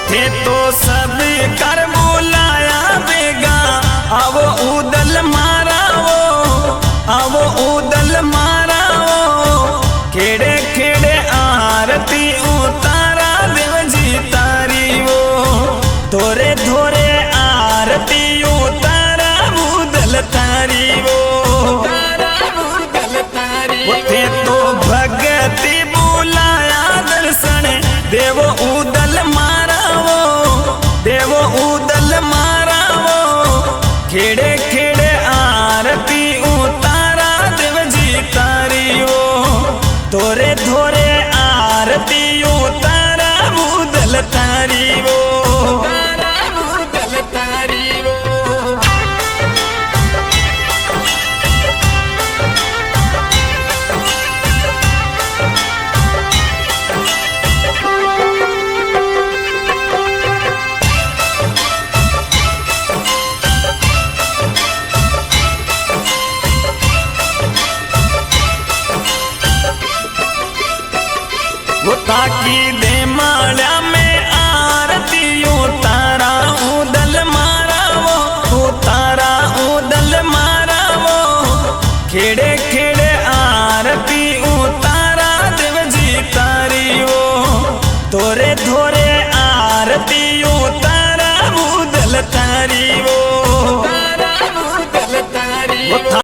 उठे तो सब कर बुलाया बेगा अब उदल मारावो अब उदल मारावो खेड़े खेड़े आरती उतारा देव जी तारी वो धोरे धोरे आरती उतारा उदल तारी वो उठे तो भगती बुलाया दर्शन देव उदल मारावो देव उदल मारावो खेड़े खेड़े आरती उतारा देव जी तारी वो धोरे धोरे आरती उतारा